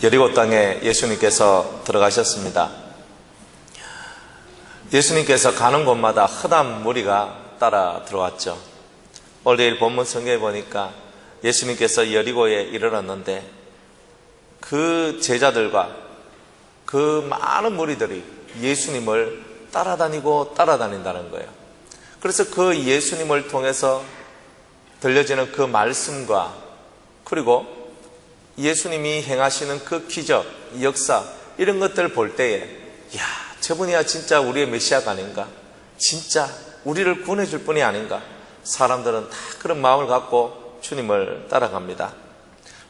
여리고 땅에 예수님께서 들어가셨습니다. 예수님께서 가는 곳마다 흔한 무리가 따라 들어왔죠. 오늘 본문 성경에 보니까 예수님께서 여리고에 이르렀는데 그 제자들과 그 많은 무리들이 예수님을 따라다닌다는 거예요. 그래서 그 예수님을 통해서 들려지는 그 말씀과 그리고 예수님이 행하시는 그 기적, 역사 이런 것들을 볼 때에 야, 저분이야 진짜 우리의 메시아가 아닌가? 진짜 우리를 구원해 줄 분이 아닌가? 사람들은 다 그런 마음을 갖고 주님을 따라갑니다.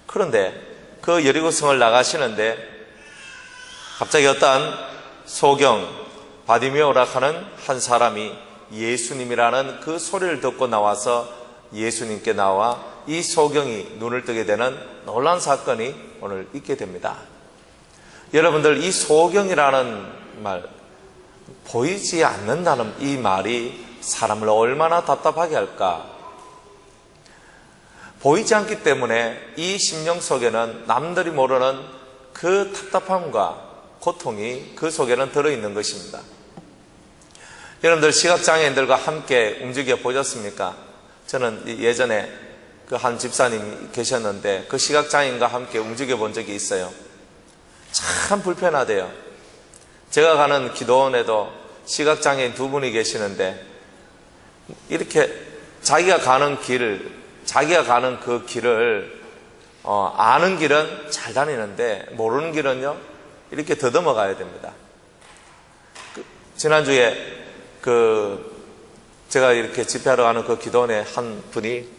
그런데 그 여리고성을 나가시는데 갑자기 어떠한 소경 바디메오라 하는 한 사람이 예수님이라는 그 소리를 듣고 나와서 예수님께 나와 이 소경이 눈을 뜨게 되는 놀라운 사건이 오늘 있게 됩니다. 여러분들, 이 소경이라는 말, 보이지 않는다는 이 말이 사람을 얼마나 답답하게 할까? 보이지 않기 때문에 이 심령 속에는 남들이 모르는 그 답답함과 고통이 그 속에는 들어있는 것입니다. 여러분들, 시각장애인들과 함께 움직여 보셨습니까? 저는 예전에 그 한 집사님이 계셨는데 그 시각장애인과 함께 움직여 본 적이 있어요. 참 불편하대요. 제가 가는 기도원에도 시각장애인 두 분이 계시는데 이렇게 자기가 가는 그 길을 아는 길은 잘 다니는데 모르는 길은요 이렇게 더듬어 가야 됩니다. 지난주에 제가 이렇게 집회하러 가는 그 기도원에 한 분이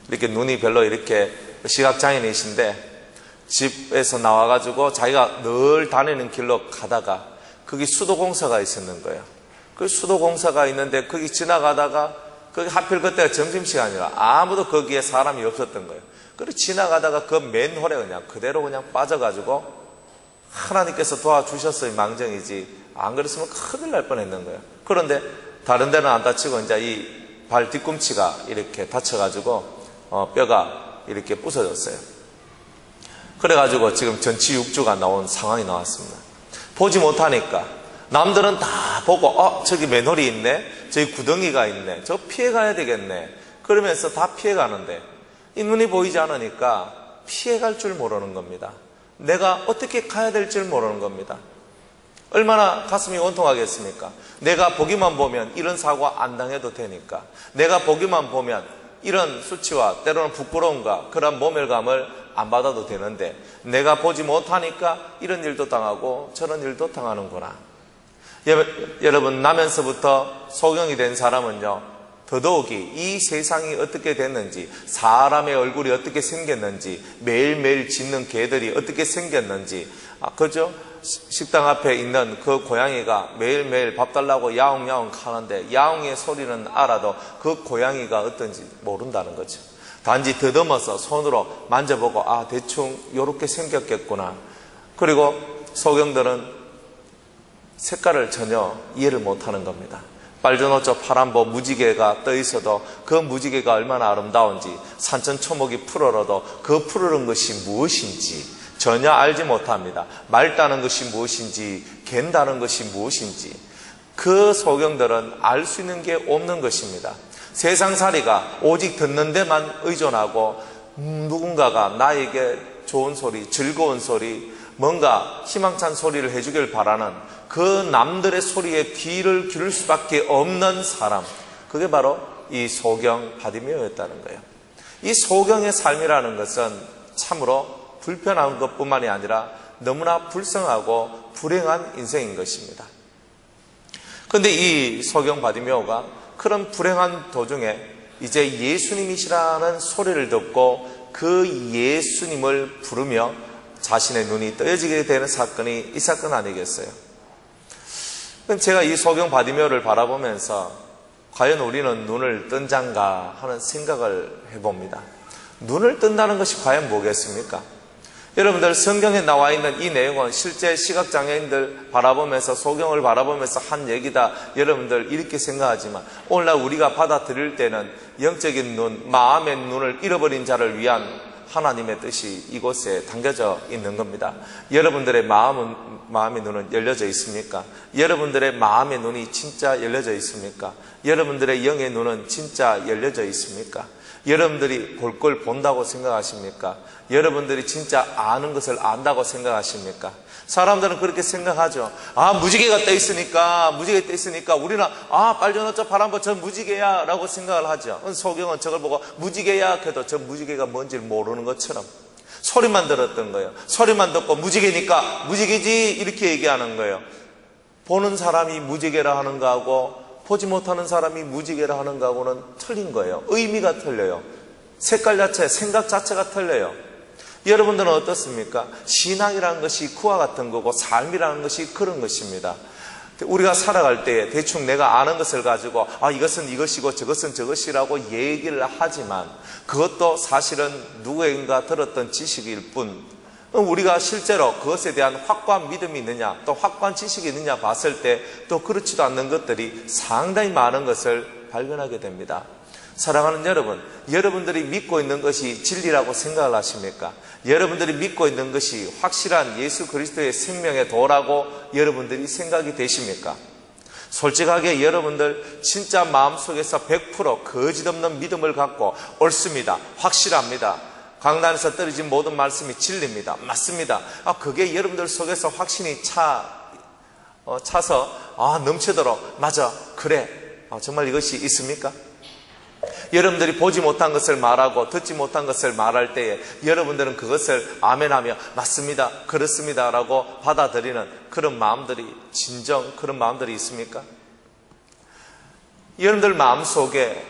이렇게 눈이 별로 이렇게 시각장애인이신데 집에서 나와가지고 자기가 늘 다니는 길로 가다가 거기 수도공사가 있었는 거예요. 그 수도공사가 있는데 거기 지나가다가 거기 하필 그때가 점심시간이라 아무도 거기에 사람이 없었던 거예요. 그리고 지나가다가 그 맨홀에 그대로 빠져가지고 하나님께서 도와주셨어요. 망정이지. 안 그랬으면 큰일 날 뻔했는 거예요. 그런데 다른 데는 안 다치고 이제 이 발 뒤꿈치가 이렇게 다쳐가지고 뼈가 이렇게 부서졌어요. 그래가지고 지금 전치 6주가 나온 상황이 나왔습니다. 보지 못하니까 남들은 다 보고 저기 맨홀이 있네, 저기 구덩이가 있네, 저 피해가야 되겠네 그러면서 다 피해가는데 이 눈이 보이지 않으니까 피해갈 줄 모르는 겁니다. 내가 어떻게 가야 될 줄 모르는 겁니다. 얼마나 가슴이 원통하겠습니까? 내가 보기만 보면 이런 사고 안 당해도 되니까, 내가 보기만 보면 이런 수치와 때로는 부끄러움과 그런 모멸감을 안 받아도 되는데 내가 보지 못하니까 이런 일도 당하고 저런 일도 당하는구나. 여러분, 나면서부터 소경이 된 사람은요 더더욱이 이 세상이 어떻게 됐는지, 사람의 얼굴이 어떻게 생겼는지, 매일매일 짖는 개들이 어떻게 생겼는지, 그죠? 식당 앞에 있는 그 고양이가 매일매일 밥 달라고 야옹야옹 하는데 야옹의 소리는 알아도 그 고양이가 어떤지 모른다는 거죠. 단지 더듬어서 손으로 만져보고 대충 요렇게 생겼겠구나. 그리고 소경들은 색깔을 전혀 이해를 못하는 겁니다. 빨주노초 파란보 무지개가 떠 있어도 그 무지개가 얼마나 아름다운지, 산천초목이 푸르러도 그 푸르른 것이 무엇인지 전혀 알지 못합니다. 맑다는 것이 무엇인지, 갠다는 것이 무엇인지 그 소경들은 알 수 있는 게 없는 것입니다. 세상살이가 오직 듣는 데만 의존하고 누군가가 나에게 좋은 소리, 즐거운 소리, 뭔가 희망찬 소리를 해주길 바라는 그 남들의 소리에 귀를 기울일 수밖에 없는 사람, 그게 바로 이 소경 바디메오였다는 거예요. 이 소경의 삶이라는 것은 참으로 불편한 것뿐만이 아니라 너무나 불쌍하고 불행한 인생인 것입니다. 그런데 이 소경 바디메오가 그런 불행한 도중에 이제 예수님이시라는 소리를 듣고 그 예수님을 부르며 자신의 눈이 떠지게 되는 사건이 이 사건 아니겠어요? 제가 이 소경 바디메오를 바라보면서 과연 우리는 눈을 뜬 자인가 하는 생각을 해봅니다. 눈을 뜬다는 것이 과연 뭐겠습니까? 여러분들, 성경에 나와 있는 이 내용은 실제 시각장애인들 바라보면서, 소경을 바라보면서 한 얘기다 여러분들 이렇게 생각하지만 오늘날 우리가 받아들일 때는 영적인 눈, 마음의 눈을 잃어버린 자를 위한 하나님의 뜻이 이곳에 담겨져 있는 겁니다. 여러분들의 마음의 눈은 열려져 있습니까? 여러분들의 마음의 눈이 진짜 열려져 있습니까? 여러분들의 영의 눈은 진짜 열려져 있습니까? 여러분들이 볼 걸 본다고 생각하십니까? 여러분들이 진짜 아는 것을 안다고 생각하십니까? 사람들은 그렇게 생각하죠. 무지개가 떠 있으니까 우리는 빨주노초 파란보 저 무지개야 라고 생각을 하죠. 소경은 저걸 보고 무지개야 해도 저 무지개가 뭔지를 모르는 것처럼 소리만 들었던 거예요. 소리만 듣고 무지개니까 무지개지 이렇게 얘기하는 거예요. 보는 사람이 무지개라 하는 거하고 보지 못하는 사람이 무지개라 하는 거하고는 틀린 거예요. 의미가 틀려요. 색깔 자체, 생각 자체가 틀려요. 여러분들은 어떻습니까? 신앙이라는 것이 그와 같은 거고 삶이라는 것이 그런 것입니다. 우리가 살아갈 때 대충 내가 아는 것을 가지고 이것은 이것이고 저것은 저것이라고 얘기를 하지만 그것도 사실은 누구인가 들었던 지식일 뿐 우리가 실제로 그것에 대한 확고한 믿음이 있느냐 또 확고한 지식이 있느냐 봤을 때 또 그렇지도 않는 것들이 상당히 많은 것을 발견하게 됩니다. 사랑하는 여러분, 여러분들이 믿고 있는 것이 진리라고 생각을 하십니까? 여러분들이 믿고 있는 것이 확실한 예수 그리스도의 생명의 도라고 여러분들이 생각이 되십니까? 솔직하게 여러분들 진짜 마음속에서 100% 거짓없는 믿음을 갖고 옳습니다. 확실합니다. 강단에서 떨어진 모든 말씀이 진리입니다. 맞습니다. 그게 여러분들 속에서 확신이 차서 넘치도록 맞아 그래 정말 이것이 있습니까? 여러분들이 보지 못한 것을 말하고 듣지 못한 것을 말할 때에 여러분들은 그것을 아멘하며 맞습니다, 그렇습니다 라고 받아들이는 그런 마음들이 진정 그런 마음들이 있습니까? 여러분들 마음속에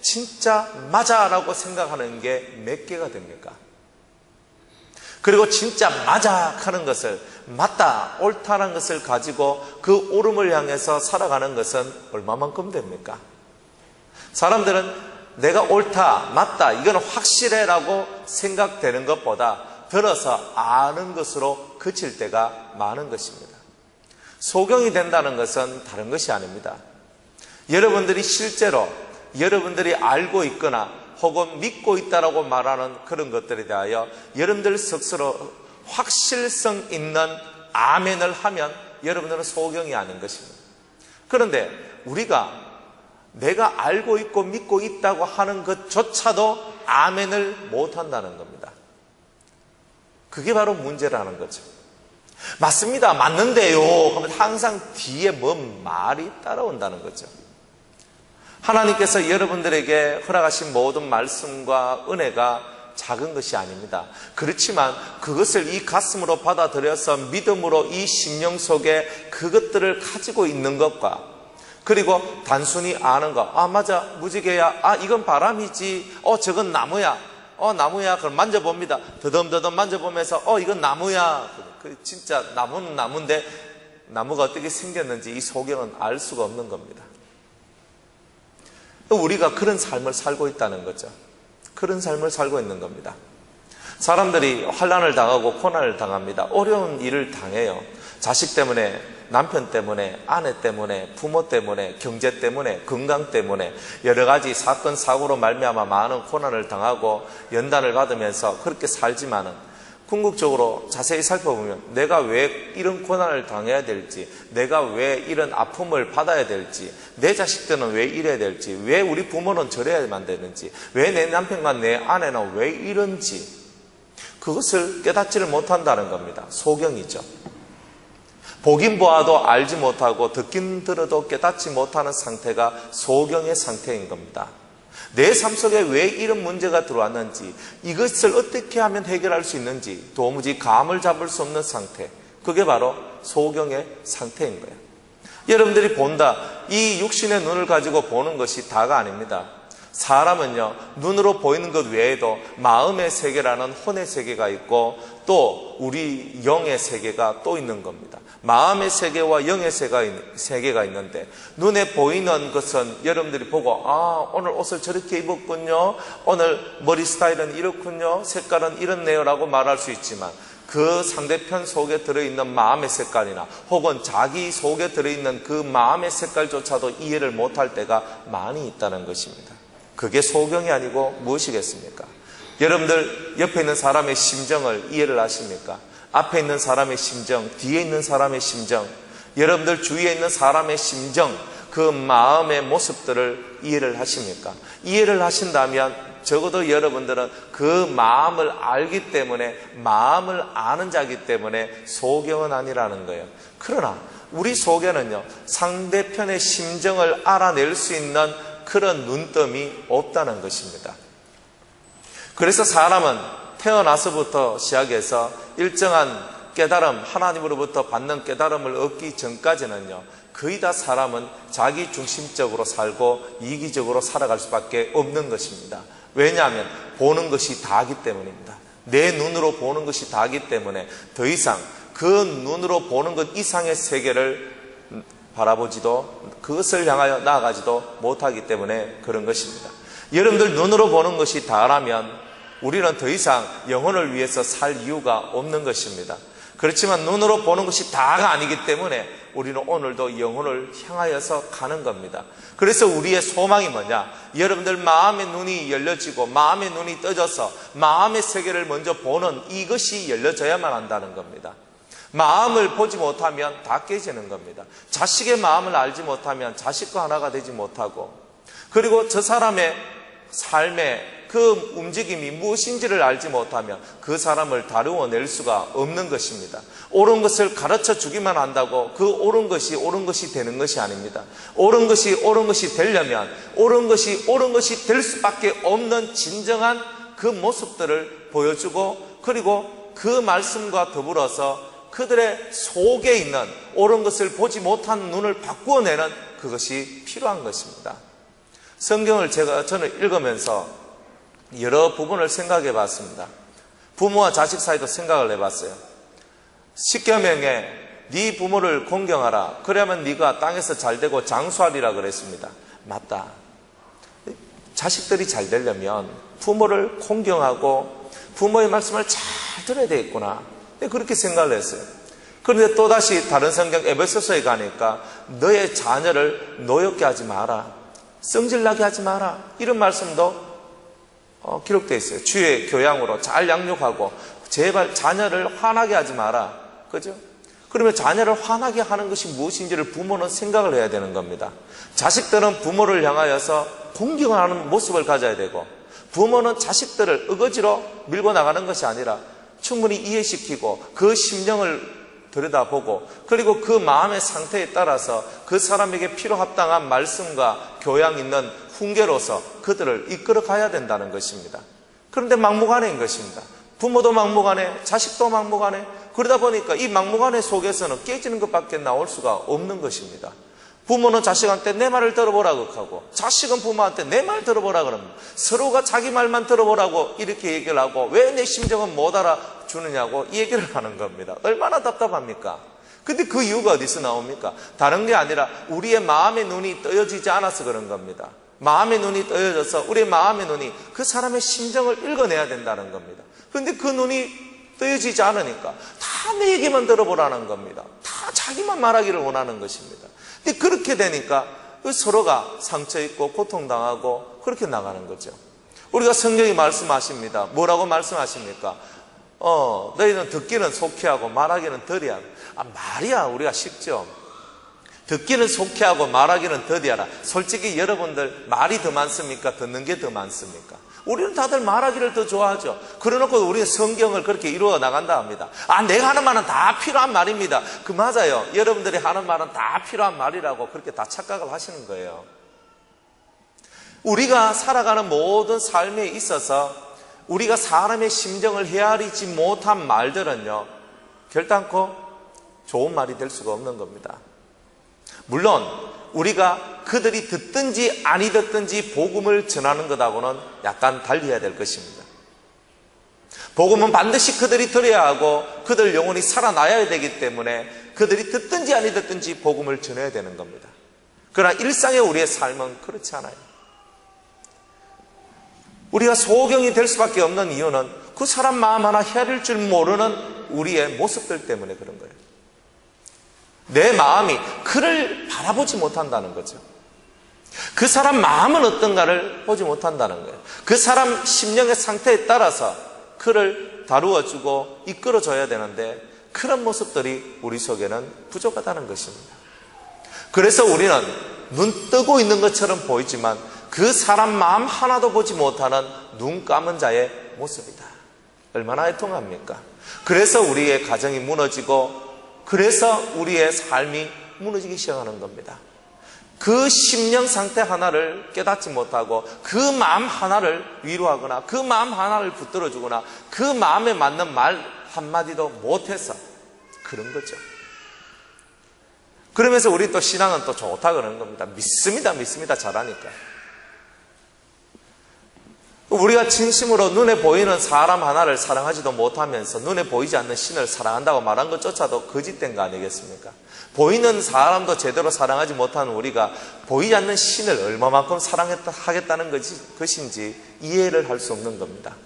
진짜 맞아 라고 생각하는 게 몇 개가 됩니까? 그리고 진짜 맞아 하는 것을 맞다, 옳다는 것을 가지고 그 옳음을 향해서 살아가는 것은 얼마만큼 됩니까? 사람들은 내가 옳다, 맞다, 이건 확실해 라고 생각되는 것보다 들어서 아는 것으로 그칠 때가 많은 것입니다. 소경이 된다는 것은 다른 것이 아닙니다. 여러분들이 실제로 여러분들이 알고 있거나 혹은 믿고 있다라고 말하는 그런 것들에 대하여 여러분들 스스로 확실성 있는 아멘을 하면 여러분들은 소경이 아닌 것입니다. 그런데 우리가 내가 알고 있고 믿고 있다고 하는 것조차도 아멘을 못한다는 겁니다. 그게 바로 문제라는 거죠. 맞습니다, 맞는데요 하면 항상 뒤에 뭔 말이 따라온다는 거죠. 하나님께서 여러분들에게 허락하신 모든 말씀과 은혜가 작은 것이 아닙니다. 그렇지만 그것을 이 가슴으로 받아들여서 믿음으로 이 심령 속에 그것들을 가지고 있는 것과 그리고 단순히 아는 것, 맞아 무지개야, 이건 바람이지, 저건 나무야, 나무야 그럼 만져봅니다. 더듬더듬 만져보면서 이건 나무야. 진짜 나무는 나무인데 나무가 어떻게 생겼는지 이 소경은 알 수가 없는 겁니다. 우리가 그런 삶을 살고 있다는 거죠. 그런 삶을 살고 있는 겁니다. 사람들이 환난을 당하고 고난을 당합니다. 어려운 일을 당해요. 자식 때문에, 남편 때문에, 아내 때문에, 부모 때문에, 경제 때문에, 건강 때문에 여러 가지 사건 사고로 말미암아 많은 고난을 당하고 연단을 받으면서 그렇게 살지만은 궁극적으로 자세히 살펴보면 내가 왜 이런 고난을 당해야 될지, 내가 왜 이런 아픔을 받아야 될지, 내 자식들은 왜 이래야 될지, 왜 우리 부모는 저래야만 되는지, 왜 내 남편과 내 아내는 왜 이런지 그것을 깨닫지를 못한다는 겁니다. 소경이죠. 보긴 보아도 알지 못하고 듣긴 들어도 깨닫지 못하는 상태가 소경의 상태인 겁니다. 내 삶 속에 왜 이런 문제가 들어왔는지, 이것을 어떻게 하면 해결할 수 있는지 도무지 감을 잡을 수 없는 상태, 그게 바로 소경의 상태인 거예요. 여러분들이 본다, 이 육신의 눈을 가지고 보는 것이 다가 아닙니다. 사람은요, 눈으로 보이는 것 외에도 마음의 세계라는 혼의 세계가 있고 또 우리 영의 세계가 또 있는 겁니다. 마음의 세계와 영의 세계가 있는데 눈에 보이는 것은 여러분들이 보고 오늘 옷을 저렇게 입었군요, 오늘 머리 스타일은 이렇군요, 색깔은 이렇네요 라고 말할 수 있지만 그 상대편 속에 들어있는 마음의 색깔이나 혹은 자기 속에 들어있는 그 마음의 색깔조차도 이해를 못할 때가 많이 있다는 것입니다. 그게 소경이 아니고 무엇이겠습니까? 여러분들 옆에 있는 사람의 심정을 이해를 하십니까? 앞에 있는 사람의 심정, 뒤에 있는 사람의 심정, 여러분들 주위에 있는 사람의 심정, 그 마음의 모습들을 이해를 하십니까? 이해를 하신다면 적어도 여러분들은 그 마음을 알기 때문에, 마음을 아는 자이기 때문에 소경은 아니라는 거예요. 그러나 우리 소경은요, 상대편의 심정을 알아낼 수 있는 그런 눈뜸이 없다는 것입니다. 그래서 사람은 태어나서부터 시작해서 일정한 깨달음, 하나님으로부터 받는 깨달음을 얻기 전까지는요, 거의 다 사람은 자기 중심적으로 살고 이기적으로 살아갈 수밖에 없는 것입니다. 왜냐하면 보는 것이 다기 때문입니다. 내 눈으로 보는 것이 다기 때문에 더 이상 그 눈으로 보는 것 이상의 세계를 바라보지도, 그것을 향하여 나아가지도 못하기 때문에 그런 것입니다. 여러분들 눈으로 보는 것이 다라면 우리는 더 이상 영혼을 위해서 살 이유가 없는 것입니다. 그렇지만 눈으로 보는 것이 다가 아니기 때문에 우리는 오늘도 영혼을 향하여서 가는 겁니다. 그래서 우리의 소망이 뭐냐? 여러분들 마음의 눈이 열려지고 마음의 눈이 떠져서 마음의 세계를 먼저 보는 이것이 열려져야만 한다는 겁니다. 마음을 보지 못하면 다 깨지는 겁니다. 자식의 마음을 알지 못하면 자식과 하나가 되지 못하고, 그리고 저 사람의 삶의 그 움직임이 무엇인지를 알지 못하면 그 사람을 다루어낼 수가 없는 것입니다. 옳은 것을 가르쳐 주기만 한다고 그 옳은 것이 되는 것이 아닙니다. 옳은 것이 되려면 옳은 것이 될 수밖에 없는 진정한 그 모습들을 보여주고, 그리고 그 말씀과 더불어서 그들의 속에 있는 옳은 것을 보지 못한 눈을 바꾸어내는 그것이 필요한 것입니다. 성경을 저는 읽으면서 여러 부분을 생각해 봤습니다. 부모와 자식 사이도 생각을 해봤어요. 십계명에 네 부모를 공경하라, 그러면 네가 땅에서 잘되고 장수하리라 그랬습니다. 맞다. 자식들이 잘 되려면 부모를 공경하고 부모의 말씀을 잘 들어야 되겠구나, 그렇게 생각을 했어요. 그런데 또다시 다른 성경 에베소서에 가니까 너의 자녀를 노엽게 하지 마라, 성질나게 하지 마라, 이런 말씀도 기록되어 있어요. 주의 교양으로 잘 양육하고 제발 자녀를 화나게 하지 마라. 그죠? 그러면 자녀를 화나게 하는 것이 무엇인지를 부모는 생각을 해야 되는 겁니다. 자식들은 부모를 향하여서 공경하는 모습을 가져야 되고, 부모는 자식들을 어거지로 밀고 나가는 것이 아니라 충분히 이해시키고 그 심정을 들여다보고, 그리고 그 마음의 상태에 따라서 그 사람에게 필요합당한 말씀과 교양 있는 훈계로서 그들을 이끌어 가야 된다는 것입니다. 그런데 막무가내인 것입니다. 부모도 막무가내, 자식도 막무가내. 그러다 보니까 이 막무가내 속에서는 깨지는 것밖에 나올 수가 없는 것입니다. 부모는 자식한테 내 말을 들어보라고 하고, 자식은 부모한테 내 말 들어보라 그럽니다. 서로가 자기 말만 들어보라고 이렇게 얘기를 하고, 왜 내 심정은 못 알아주느냐고 이 얘기를 하는 겁니다. 얼마나 답답합니까? 근데 그 이유가 어디서 나옵니까? 다른 게 아니라 우리의 마음의 눈이 떠여지지 않아서 그런 겁니다. 마음의 눈이 떠여져서 우리의 마음의 눈이 그 사람의 심정을 읽어내야 된다는 겁니다. 그런데 그 눈이 떠여지지 않으니까 다 내 얘기만 들어보라는 겁니다. 다 자기만 말하기를 원하는 것입니다. 근데 그렇게 되니까 서로가 상처있고 고통당하고 그렇게 나가는 거죠. 우리가 성경이 말씀하십니다. 뭐라고 말씀하십니까? 너희는 듣기는 속히 하고 말하기는 더디 하라. 말이야 우리가 쉽죠. 듣기는 속히 하고 말하기는 더디 하라. 솔직히 여러분들 말이 더 많습니까? 듣는 게 더 많습니까? 우리는 다들 말하기를 더 좋아하죠. 그래놓고 우리는 성경을 그렇게 이루어 나간다 합니다. 내가 하는 말은 다 필요한 말입니다. 그 맞아요. 여러분들이 하는 말은 다 필요한 말이라고 그렇게 다 착각을 하시는 거예요. 우리가 살아가는 모든 삶에 있어서 우리가 사람의 심정을 헤아리지 못한 말들은요, 결단코 좋은 말이 될 수가 없는 겁니다. 물론 우리가 그들이 듣든지 아니 듣든지 복음을 전하는 것하고는 약간 달리해야 될 것입니다. 복음은 반드시 그들이 들어야 하고 그들 영혼이 살아나야 되기 때문에 그들이 듣든지 아니 듣든지 복음을 전해야 되는 겁니다. 그러나 일상의 우리의 삶은 그렇지 않아요. 우리가 소경이 될 수밖에 없는 이유는 그 사람 마음 하나 헤아릴 줄 모르는 우리의 모습들 때문에 그런 거예요. 내 마음이 그를 바라보지 못한다는 거죠. 그 사람 마음은 어떤가를 보지 못한다는 거예요. 그 사람 심령의 상태에 따라서 그를 다루어주고 이끌어줘야 되는데 그런 모습들이 우리 속에는 부족하다는 것입니다. 그래서 우리는 눈 뜨고 있는 것처럼 보이지만 그 사람 마음 하나도 보지 못하는 눈 감은 자의 모습이다. 얼마나 애통합니까? 그래서 우리의 가정이 무너지고 그래서 우리의 삶이 무너지기 시작하는 겁니다. 그 심령 상태 하나를 깨닫지 못하고 그 마음 하나를 위로하거나 그 마음 하나를 붙들어주거나 그 마음에 맞는 말 한마디도 못해서 그런 거죠. 그러면서 우리 또 신앙은 또 좋다 그러는 겁니다. 믿습니다 잘하니까. 우리가 진심으로 눈에 보이는 사람 하나를 사랑하지도 못하면서 눈에 보이지 않는 신을 사랑한다고 말한 것조차도 거짓된 거 아니겠습니까? 보이는 사람도 제대로 사랑하지 못하는 우리가 보이지 않는 신을 얼마만큼 사랑하겠다는 것인지 이해를 할 수 없는 겁니다.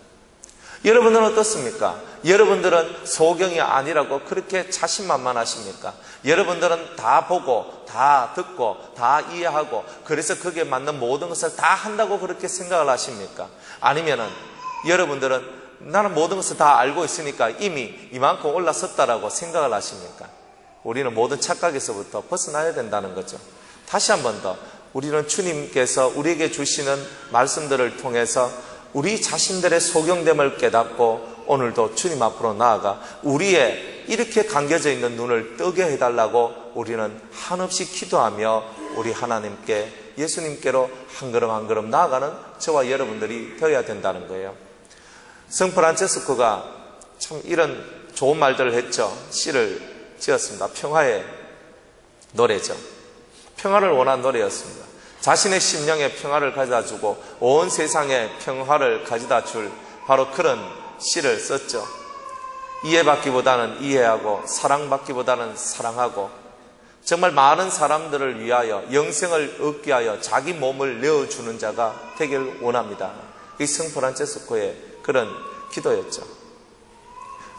여러분들은 어떻습니까? 여러분들은 소경이 아니라고 그렇게 자신만만하십니까? 여러분들은 다 보고 다 듣고 다 이해하고 그래서 거기에 맞는 모든 것을 다 한다고 그렇게 생각을 하십니까? 아니면은 여러분들은 나는 모든 것을 다 알고 있으니까 이미 이만큼 올라섰다라고 생각을 하십니까? 우리는 모든 착각에서부터 벗어나야 된다는 거죠. 다시 한 번 더 우리는 주님께서 우리에게 주시는 말씀들을 통해서 우리 자신들의 소경됨을 깨닫고 오늘도 주님 앞으로 나아가 우리의 이렇게 감겨져 있는 눈을 뜨게 해달라고 우리는 한없이 기도하며 우리 하나님께 예수님께로 한 걸음 한 걸음 나아가는 저와 여러분들이 되어야 된다는 거예요. 성 프란체스코가 참 이런 좋은 말들을 했죠. 시를 지었습니다. 평화의 노래죠. 평화를 원한 노래였습니다. 자신의 심령에 평화를 가져다 주고 온 세상에 평화를 가져다 줄 바로 그런 시를 썼죠. 이해받기보다는 이해하고 사랑받기보다는 사랑하고 정말 많은 사람들을 위하여 영생을 얻게 하여 자기 몸을 내어주는 자가 되길 원합니다. 이 성 프란체스코의 그런 기도였죠.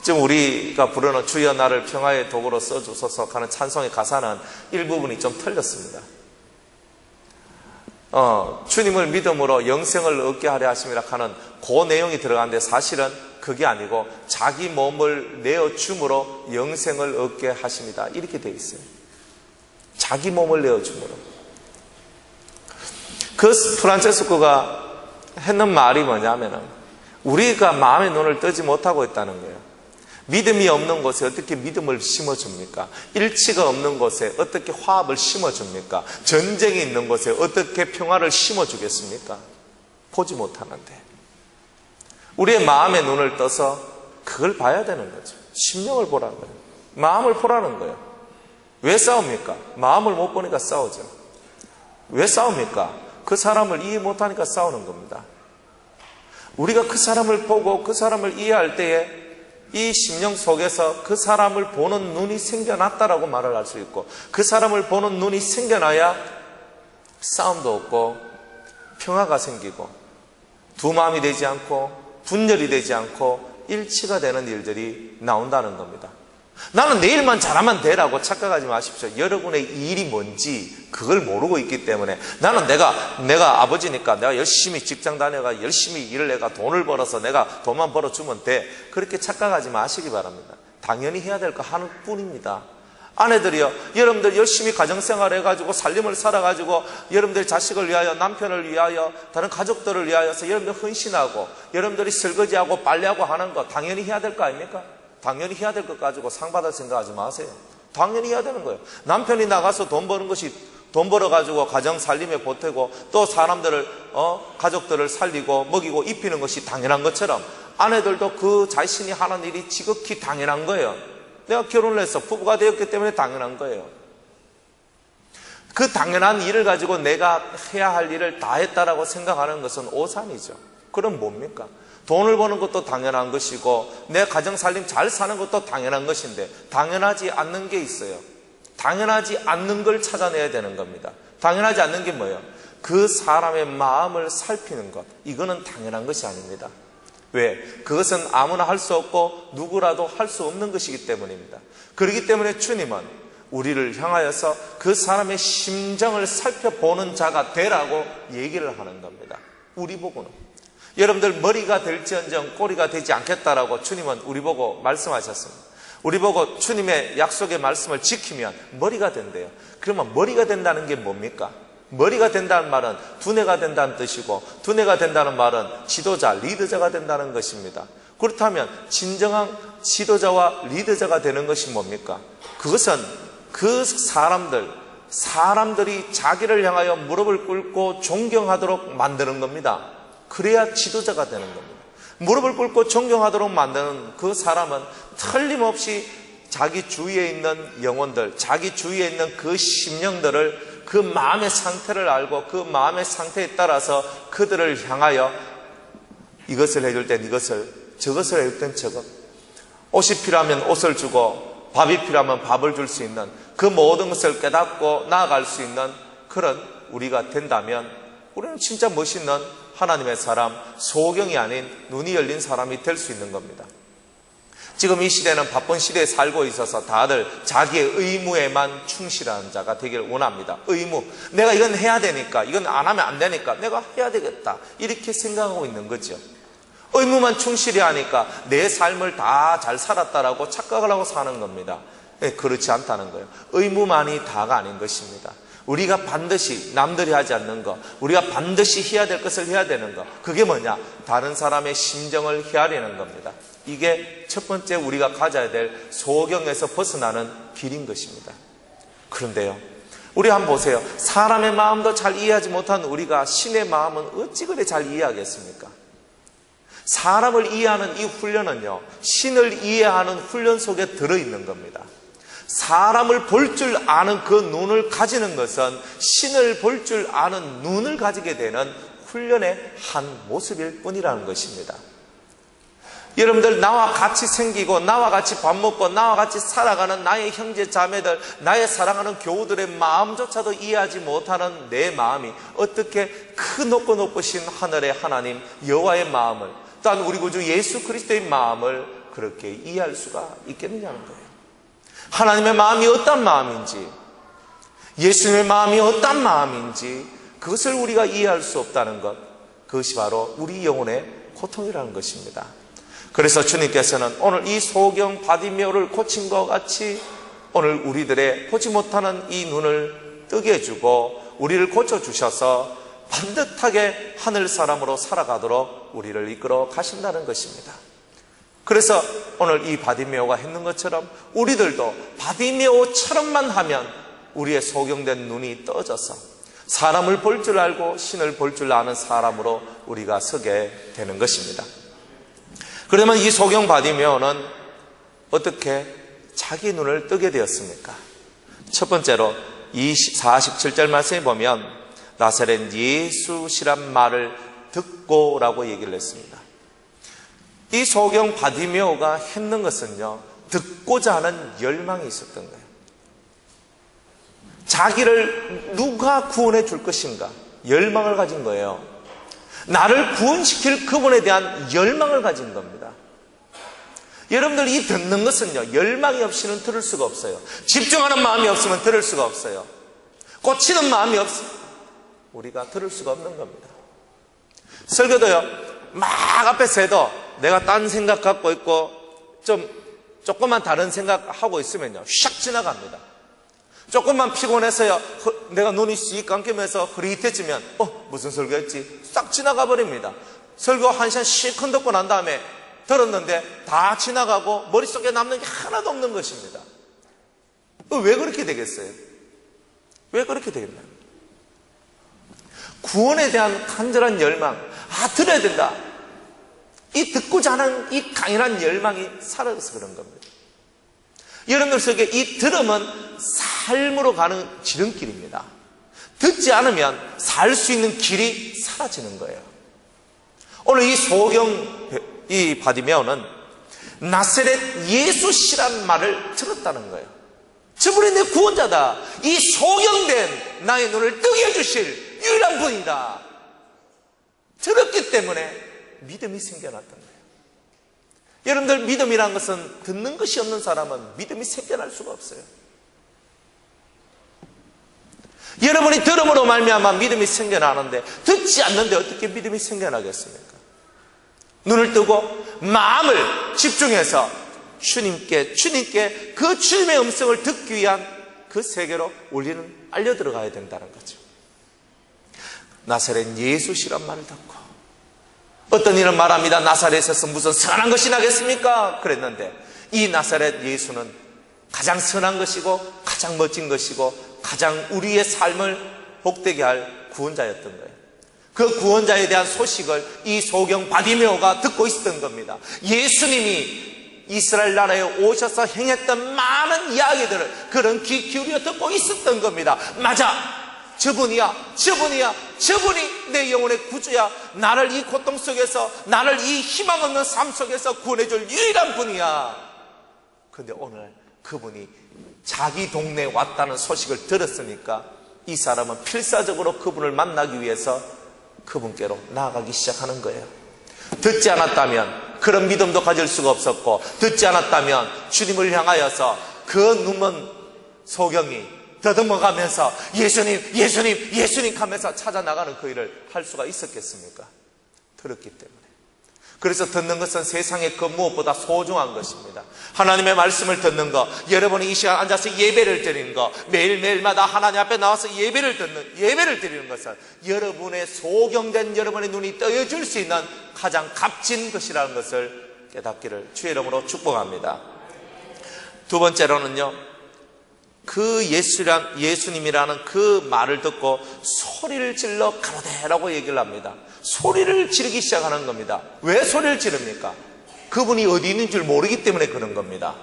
지금 우리가 부르는 주여 나를 평화의 도구로 써주소서 하는 찬송의 가사는 일부분이 좀 틀렸습니다. 주님을 믿음으로 영생을 얻게 하려 하심이라 하는 그 내용이 들어가는데 사실은 그게 아니고 자기 몸을 내어줌으로 영생을 얻게 하십니다. 이렇게 되어 있어요. 자기 몸을 내어줌으로. 그 프란체스코가 했는 말이 뭐냐면은 우리가 마음의 눈을 뜨지 못하고 있다는 거예요. 믿음이 없는 곳에 어떻게 믿음을 심어줍니까? 일치가 없는 곳에 어떻게 화합을 심어줍니까? 전쟁이 있는 곳에 어떻게 평화를 심어주겠습니까? 보지 못하는데. 우리의 마음의 눈을 떠서 그걸 봐야 되는 거죠. 심령을 보라는 거예요. 마음을 보라는 거예요. 왜 싸웁니까? 마음을 못 보니까 싸우죠. 왜 싸웁니까? 그 사람을 이해 못하니까 싸우는 겁니다. 우리가 그 사람을 보고 그 사람을 이해할 때에 이 심령 속에서 그 사람을 보는 눈이 생겨났다라고 말을 할 수 있고 그 사람을 보는 눈이 생겨나야 싸움도 없고 평화가 생기고 두 마음이 되지 않고 분열이 되지 않고 일치가 되는 일들이 나온다는 겁니다. 나는 내일만 잘하면 되라고 착각하지 마십시오. 여러분의 일이 뭔지 그걸 모르고 있기 때문에 나는 내가 아버지니까 내가 열심히 직장 다녀가 열심히 일을 내가 돈을 벌어서 내가 돈만 벌어주면 돼. 그렇게 착각하지 마시기 바랍니다. 당연히 해야 될 거 하는 뿐입니다. 아내들이요, 여러분들 열심히 가정생활 해가지고 살림을 살아가지고 여러분들 자식을 위하여 남편을 위하여 다른 가족들을 위하여서 여러분들 헌신하고 여러분들이 설거지하고 빨래하고 하는 거 당연히 해야 될 거 아닙니까? 당연히 해야 될 것 가지고 상 받을 생각하지 마세요. 당연히 해야 되는 거예요. 남편이 나가서 돈 벌어가지고 가정 살림에 보태고 또 사람들을 가족들을 살리고 먹이고 입히는 것이 당연한 것처럼 아내들도 그 자신이 하는 일이 지극히 당연한 거예요. 내가 결혼을 해서 부부가 되었기 때문에 당연한 거예요. 그 당연한 일을 가지고 내가 해야 할 일을 다 했다라고 생각하는 것은 오산이죠. 그럼 뭡니까? 돈을 버는 것도 당연한 것이고 내 가정살림 잘 사는 것도 당연한 것인데 당연하지 않는 게 있어요. 당연하지 않는 걸 찾아내야 되는 겁니다. 당연하지 않는 게 뭐예요? 그 사람의 마음을 살피는 것. 이거는 당연한 것이 아닙니다. 왜? 그것은 아무나 할 수 없고 누구라도 할 수 없는 것이기 때문입니다. 그렇기 때문에 주님은 우리를 향하여서 그 사람의 심정을 살펴보는 자가 되라고 얘기를 하는 겁니다. 우리 보고는. 여러분들 머리가 될지언정 꼬리가 되지 않겠다라고 주님은 우리 보고 말씀하셨습니다. 우리 보고 주님의 약속의 말씀을 지키면 머리가 된대요. 그러면 머리가 된다는 게 뭡니까? 머리가 된다는 말은 두뇌가 된다는 뜻이고, 두뇌가 된다는 말은 지도자, 리더자가 된다는 것입니다. 그렇다면 진정한 지도자와 리더자가 되는 것이 뭡니까? 그것은 그 사람들이 자기를 향하여 무릎을 꿇고 존경하도록 만드는 겁니다. 그래야 지도자가 되는 겁니다. 무릎을 꿇고 존경하도록 만드는 그 사람은 틀림없이 자기 주위에 있는 영혼들, 자기 주위에 있는 그 심령들을, 그 마음의 상태를 알고 그 마음의 상태에 따라서 그들을 향하여 이것을 해줄 땐 이것을, 저것을 해줄 땐 저것, 옷이 필요하면 옷을 주고 밥이 필요하면 밥을 줄 수 있는 그 모든 것을 깨닫고 나아갈 수 있는 그런 우리가 된다면 우리는 진짜 멋있는 하나님의 사람, 소경이 아닌 눈이 열린 사람이 될 수 있는 겁니다. 지금 이 시대는 바쁜 시대에 살고 있어서 다들 자기의 의무에만 충실하는 자가 되기를 원합니다. 의무. 내가 이건 해야 되니까, 이건 안 하면 안 되니까 내가 해야 되겠다. 이렇게 생각하고 있는 거죠. 의무만 충실히 하니까 내 삶을 다 잘 살았다라고 착각을 하고 사는 겁니다. 그렇지 않다는 거예요. 의무만이 다가 아닌 것입니다. 우리가 반드시 남들이 하지 않는 것, 우리가 반드시 해야 될 것을 해야 되는 것, 그게 뭐냐? 다른 사람의 심정을 헤아리는 겁니다. 이게 첫 번째 우리가 가져야 될 소경에서 벗어나는 길인 것입니다. 그런데요, 우리 한번 보세요. 사람의 마음도 잘 이해하지 못한 우리가 신의 마음은 어찌 그리 잘 이해하겠습니까? 사람을 이해하는 이 훈련은요, 신을 이해하는 훈련 속에 들어있는 겁니다. 사람을 볼 줄 아는 그 눈을 가지는 것은 신을 볼 줄 아는 눈을 가지게 되는 훈련의 한 모습일 뿐이라는 것입니다. 여러분들, 나와 같이 생기고 나와 같이 밥 먹고 나와 같이 살아가는 나의 형제 자매들, 나의 사랑하는 교우들의 마음조차도 이해하지 못하는 내 마음이 어떻게 그 높고 높으신 하늘의 하나님 여호와의 마음을, 또한 우리 구주 예수 그리스도의 마음을 그렇게 이해할 수가 있겠느냐는 거예요. 하나님의 마음이 어떤 마음인지, 예수님의 마음이 어떤 마음인지 그것을 우리가 이해할 수 없다는 것, 그것이 바로 우리 영혼의 고통이라는 것입니다. 그래서 주님께서는 오늘 이 소경 바디메오를 고친 것 같이 오늘 우리들의 보지 못하는 이 눈을 뜨게 해주고 우리를 고쳐주셔서 반듯하게 하늘 사람으로 살아가도록 우리를 이끌어 가신다는 것입니다. 그래서 오늘 이 바디메오가 했는 것처럼 우리들도 바디메오처럼만 하면 우리의 소경된 눈이 떠져서 사람을 볼 줄 알고 신을 볼 줄 아는 사람으로 우리가 서게 되는 것입니다. 그러면 이 소경 바디메오는 어떻게 자기 눈을 뜨게 되었습니까? 첫 번째로 47절 말씀에 보면 나사렛 예수시란 말을 듣고라고 얘기를 했습니다. 이 소경 바디메오가 했는 것은요, 듣고자 하는 열망이 있었던 거예요. 자기를 누가 구원해 줄 것인가 열망을 가진 거예요. 나를 구원시킬 그분에 대한 열망을 가진 겁니다. 여러분들, 이 듣는 것은요, 열망이 없이는 들을 수가 없어요. 집중하는 마음이 없으면 들을 수가 없어요. 꽂히는 마음이 없으면 우리가 들을 수가 없는 겁니다. 설교도요, 막 앞에서 해도 내가 딴 생각 갖고 있고 조금만 다른 생각하고 있으면요, 샥 지나갑니다. 조금만 피곤해서요, 내가 눈이 씩 감기면서 흐릿해지면 무슨 설교했지? 싹 지나가 버립니다. 설교 한 시간 실컷 듣고 난 다음에 들었는데 다 지나가고 머릿속에 남는 게 하나도 없는 것입니다. 왜 그렇게 되겠어요? 왜 그렇게 되겠나요? 구원에 대한 간절한 열망, 들어야 된다, 이 듣고자 하는 이 강인한 열망이 사라져서 그런 겁니다. 여러분들 속에 이 들음은 삶으로 가는 지름길입니다. 듣지 않으면 살 수 있는 길이 사라지는 거예요. 오늘 이 소경 이 바디메오는 나사렛 예수시란 말을 들었다는 거예요. 저분이 내 구원자다, 이 소경된 나의 눈을 뜨게 해주실 유일한 분이다. 들었기 때문에 믿음이 생겨났던 거예요. 여러분들, 믿음이란 것은 듣는 것이 없는 사람은 믿음이 생겨날 수가 없어요. 여러분이 들음으로 말미암아 믿음이 생겨나는데 듣지 않는데 어떻게 믿음이 생겨나겠습니까? 눈을 뜨고 마음을 집중해서 주님께 그 주님의 음성을 듣기 위한 그 세계로 우리는 알려 들어가야 된다는 거죠. 나사렛 예수시란 말을 듣고 어떤 이는 말합니다. 나사렛에서 무슨 선한 것이 나겠습니까? 그랬는데 이 나사렛 예수는 가장 선한 것이고 가장 멋진 것이고 가장 우리의 삶을 복되게 할 구원자였던 거예요. 그 구원자에 대한 소식을 이 소경 바디메오가 듣고 있었던 겁니다. 예수님이 이스라엘 나라에 오셔서 행했던 많은 이야기들을 그런 귀 기울여 듣고 있었던 겁니다. 맞아, 저분이 내 영혼의 구주야. 나를 이 고통 속에서, 나를 이 희망 없는 삶 속에서 구원해줄 유일한 분이야. 그런데 오늘 그분이 자기 동네에 왔다는 소식을 들었으니까 이 사람은 필사적으로 그분을 만나기 위해서 그분께로 나아가기 시작하는 거예요. 듣지 않았다면 그런 믿음도 가질 수가 없었고, 듣지 않았다면 주님을 향하여서 그 눈먼 소경이 더듬어가면서 예수님 하면서 찾아나가는 그 일을 할 수가 있었겠습니까? 들었기 때문에. 그래서 듣는 것은 세상의 그 무엇보다 소중한 것입니다. 하나님의 말씀을 듣는 것, 여러분이 이 시간 앉아서 예배를 드리는 것, 매일매일마다 하나님 앞에 나와서 예배를 드리는 것은 여러분의 소경된 여러분의 눈이 떠여줄 수 있는 가장 값진 것이라는 것을 깨닫기를 주의 이름으로 축복합니다. 두 번째로는요, 그 예수님이라는 그 말을 듣고 소리를 질러 가로대라고 얘기를 합니다. 소리를 지르기 시작하는 겁니다. 왜 소리를 지릅니까? 그분이 어디 있는 줄 모르기 때문에 그런 겁니다.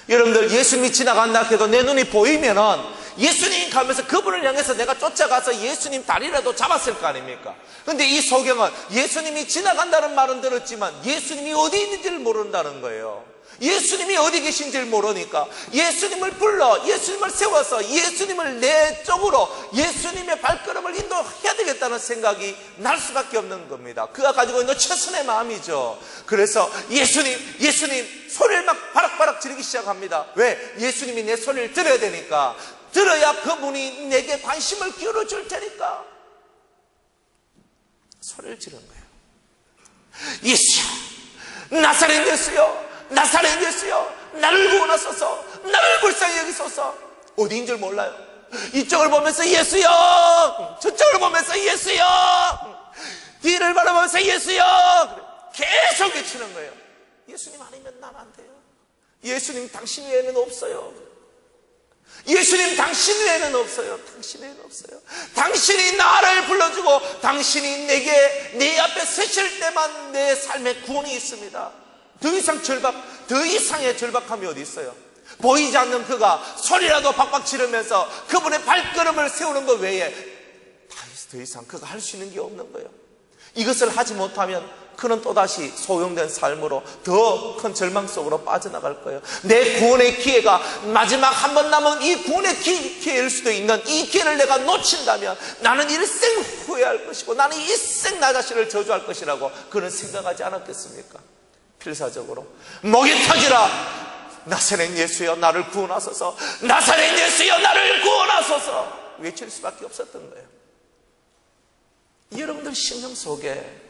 여러분들, 예수님이 지나간다 해도 내 눈이 보이면은 예수님 가면서 그분을 향해서 내가 쫓아가서 예수님 다리라도 잡았을 거 아닙니까? 그런데 이 소경은 예수님이 지나간다는 말은 들었지만 예수님이 어디 있는지를 모른다는 거예요. 예수님이 어디 계신지를 모르니까 예수님을 불러, 예수님을 세워서 예수님을 내 쪽으로 예수님의 발걸음을 인도해야 되겠다는 생각이 날 수밖에 없는 겁니다. 그가 가지고 있는 최선의 마음이죠. 그래서 예수님 소리를 막 바락바락 지르기 시작합니다. 왜? 예수님이 내 소리를 들어야 되니까. 들어야 그분이 내게 관심을 기울여 줄 테니까 소리를 지른 거예요. 예수야, 나사렛 예수여, 나를 구원하소서, 나를 불쌍히 여기소서. 어디인 줄 몰라요. 이쪽을 보면서 예수여, 저쪽을 보면서 예수여, 뒤를 바라보면서 예수여, 계속 외치는 거예요. 예수님 아니면 난 안 돼요. 예수님 당신 외에는 없어요. 예수님 당신 외에는 없어요. 당신이 나를 불러주고 당신이 내게 내 앞에 서실 때만 내 삶의 구원이 있습니다. 더 이상의 절박함이 어디 있어요? 보이지 않는 그가 소리라도 박박 지르면서 그분의 발걸음을 세우는 것 외에 더 이상 그가 할 수 있는 게 없는 거예요. 이것을 하지 못하면 그는 또다시 소용된 삶으로 더 큰 절망 속으로 빠져나갈 거예요. 내 구원의 기회가 마지막 한 번 남은 이 구원의 기회일 수도 있는 이 기회를 내가 놓친다면 나는 일생 후회할 것이고 나는 일생 나 자신을 저주할 것이라고 그는 생각하지 않았겠습니까? 필사적으로 목이 터지라, 나사렛 예수여 나를 구원하소서, 나사렛 예수여 나를 구원하소서 외칠 수밖에 없었던 거예요. 여러분들 심령 속에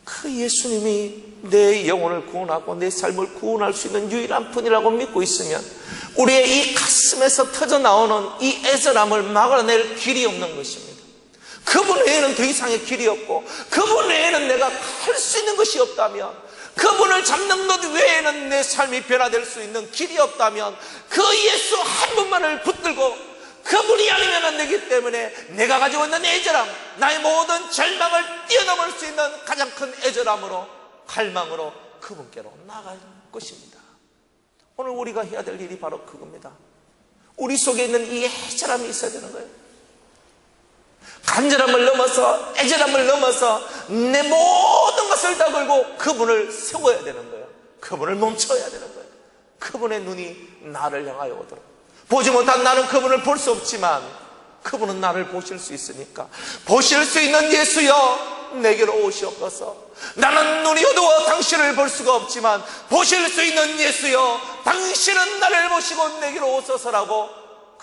그 예수님이 내 영혼을 구원하고 내 삶을 구원할 수 있는 유일한 분이라고 믿고 있으면 우리의 이 가슴에서 터져나오는 이 애절함을 막아낼 길이 없는 것입니다. 그분 외에는 더 이상의 길이 없고 그분 외에는 내가 할 수 있는 것이 없다면, 그분을 잡는 것 외에는 내 삶이 변화될 수 있는 길이 없다면 그 예수 한 분만을 붙들고 그분이 아니면 안 되기 때문에 내가 가지고 있는 애절함, 나의 모든 절망을 뛰어넘을 수 있는 가장 큰 애절함으로, 갈망으로 그분께로 나아갈 것입니다. 오늘 우리가 해야 될 일이 바로 그겁니다. 우리 속에 있는 이 애절함이 있어야 되는 거예요. 간절함을 넘어서, 애절함을 넘어서 내 모든 것을 다 걸고 그분을 세워야 되는 거예요. 그분을 멈춰야 되는 거예요. 그분의 눈이 나를 향하여 오도록. 보지 못한 나는 그분을 볼 수 없지만 그분은 나를 보실 수 있으니까, 보실 수 있는 예수여 내게로 오시옵소서. 나는 눈이 어두워 당신을 볼 수가 없지만 보실 수 있는 예수여 당신은 나를 보시고 내게로 오소서라고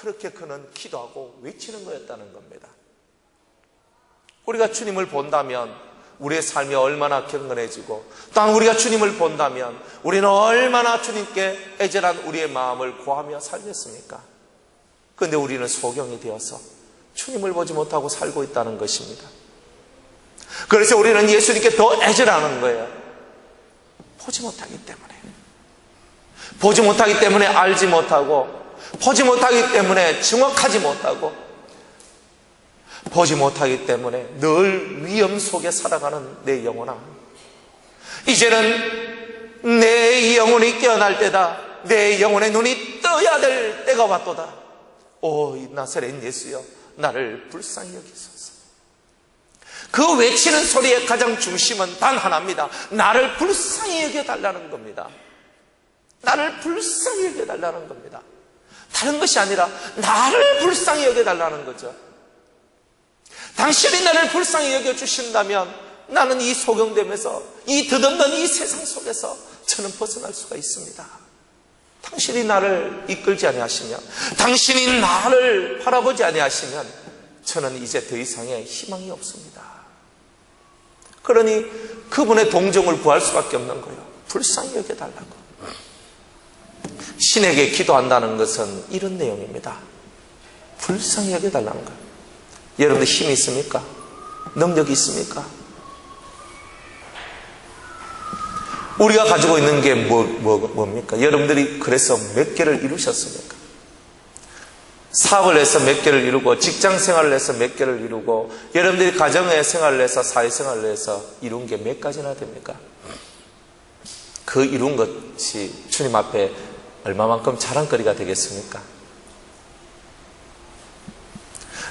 그렇게 그는 기도하고 외치는 거였다는 겁니다. 우리가 주님을 본다면 우리의 삶이 얼마나 경건해지고, 또한 우리가 주님을 본다면 우리는 얼마나 주님께 애절한 우리의 마음을 구하며 살겠습니까? 그런데 우리는 소경이 되어서 주님을 보지 못하고 살고 있다는 것입니다. 그래서 우리는 예수님께 더 애절하는 거예요. 보지 못하기 때문에. 보지 못하기 때문에 알지 못하고, 보지 못하기 때문에 정확하지 못하고, 보지 못하기 때문에 늘 위험 속에 살아가는 내 영혼아, 이제는 내 영혼이 깨어날 때다. 내 영혼의 눈이 떠야 될 때가 왔도다. 오 나사렛 예수여, 나를 불쌍히 여기소서. 그 외치는 소리의 가장 중심은 단 하나입니다. 나를 불쌍히 여겨달라는 겁니다. 나를 불쌍히 여겨달라는 겁니다. 다른 것이 아니라 나를 불쌍히 여겨달라는 거죠. 당신이 나를 불쌍히 여겨주신다면 나는 이 소경됨에서, 이 드없는 이 세상 속에서 저는 벗어날 수가 있습니다. 당신이 나를 이끌지 아니하시면, 당신이 나를 바라보지 아니하시면 저는 이제 더 이상의 희망이 없습니다. 그러니 그분의 동정을 구할 수밖에 없는 거예요. 불쌍히 여겨달라고. 신에게 기도한다는 것은 이런 내용입니다. 불쌍히 여겨달라는 거예요. 여러분들 힘이 있습니까? 능력이 있습니까? 우리가 가지고 있는 게 뭡니까? 여러분들이 그래서 몇 개를 이루셨습니까? 사업을 해서 몇 개를 이루고, 직장 생활을 해서 몇 개를 이루고, 여러분들이 가정의 생활을 해서, 사회생활을 해서 이룬 게 몇 가지나 됩니까? 그 이룬 것이 주님 앞에 얼마만큼 자랑거리가 되겠습니까?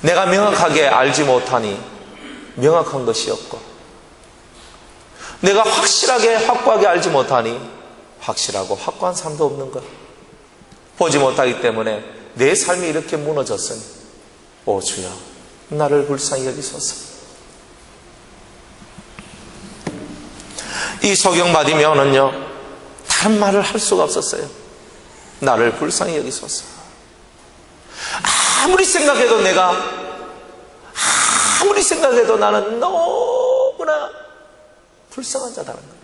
내가 명확하게 알지 못하니 명확한 것이 없고, 내가 확실하게 확고하게 알지 못하니 확실하고 확고한 삶도 없는 것. 보지 못하기 때문에 내 삶이 이렇게 무너졌으니 오 주여, 나를 불쌍히 여기소서. 이 소경 바디메오는요, 다른 말을 할 수가 없었어요. 나를 불쌍히 여기소서. 아무리 생각해도 나는 너무나 불쌍한 자다는 거예요.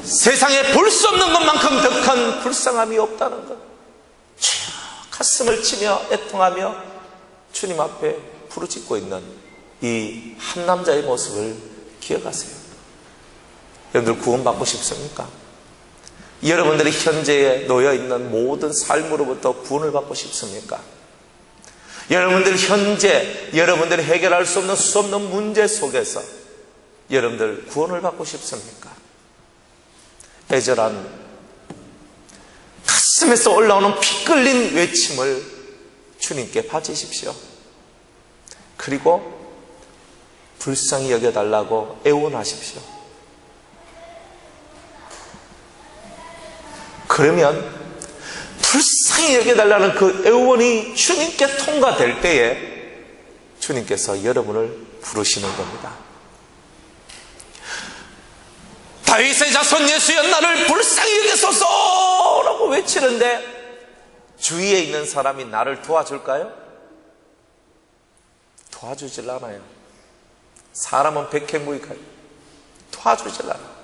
세상에 볼 수 없는 것만큼 더 큰 불쌍함이 없다는 것. 가슴을 치며 애통하며 주님 앞에 부르짖고 있는 이 한 남자의 모습을 기억하세요. 여러분들 구원받고 싶습니까? 여러분들이 현재에 놓여있는 모든 삶으로부터 구원을 받고 싶습니까? 여러분들 현재 여러분들이 해결할 수 없는 문제 속에서 여러분들 구원을 받고 싶습니까? 애절한 가슴에서 올라오는 피 끓는 외침을 주님께 바치십시오. 그리고 불쌍히 여겨달라고 애원하십시오. 그러면 불쌍히 여겨달라는 그 애원이 주님께 통과될 때에 주님께서 여러분을 부르시는 겁니다. 다윗의 자손 예수여, 나를 불쌍히 여기소서 라고 외치는데 주위에 있는 사람이 나를 도와줄까요? 도와주질 않아요. 사람은 백해무익하요. 도와주질 않아요.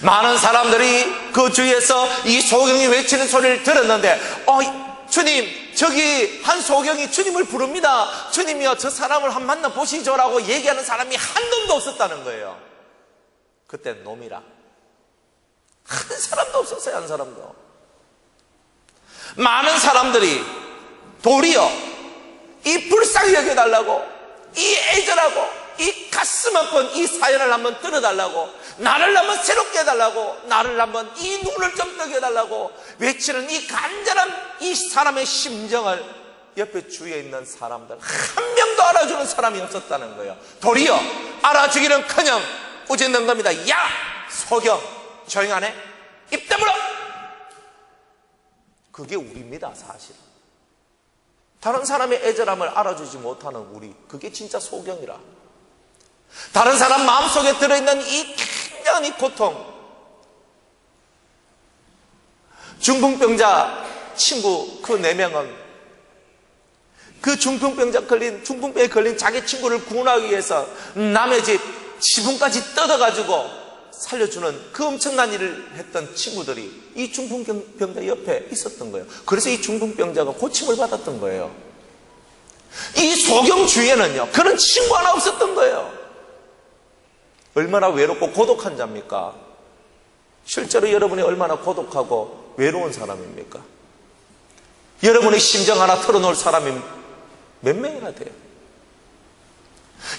많은 사람들이 그 주위에서 이 소경이 외치는 소리를 들었는데, 주님, 저기 한 소경이 주님을 부릅니다. 주님이여, 저 사람을 한 만나보시죠 라고 얘기하는 사람이 한 놈도 없었다는 거예요. 그때 놈이라. 한 사람도 없었어요. 한 사람도. 많은 사람들이 도리어 이 불쌍히 여겨달라고, 이 애절하고, 이 가슴 아픈 이 사연을 한번 들어달라고, 나를 한번 새롭게 해달라고, 나를 한번 이 눈을 좀 뜨게 해달라고 외치는 이 간절한 이 사람의 심정을 옆에 주위에 있는 사람들 한 명도 알아주는 사람이 없었다는 거예요. 도리어 알아주기는커녕 우짖는 겁니다. 야 소경, 조용하네, 입 다물어. 그게 우리입니다. 사실은 다른 사람의 애절함을 알아주지 못하는 우리, 그게 진짜 소경이라. 다른 사람 마음속에 들어있는 이 굉장한 이 고통, 중풍병자 친구 그 4명은 그 중풍병에 걸린 자기 친구를 구원하기 위해서 남의 집 지붕까지 뜯어가지고 살려주는 그 엄청난 일을 했던 친구들이 이 중풍병자 옆에 있었던 거예요. 그래서 이 중풍병자가 고침을 받았던 거예요. 이 소경 주위에는요, 그런 친구 하나 없었던 거예요. 얼마나 외롭고 고독한 자입니까? 실제로 여러분이 얼마나 고독하고 외로운 사람입니까? 여러분의 심정 하나 털어놓을 사람이 몇 명이나 돼요?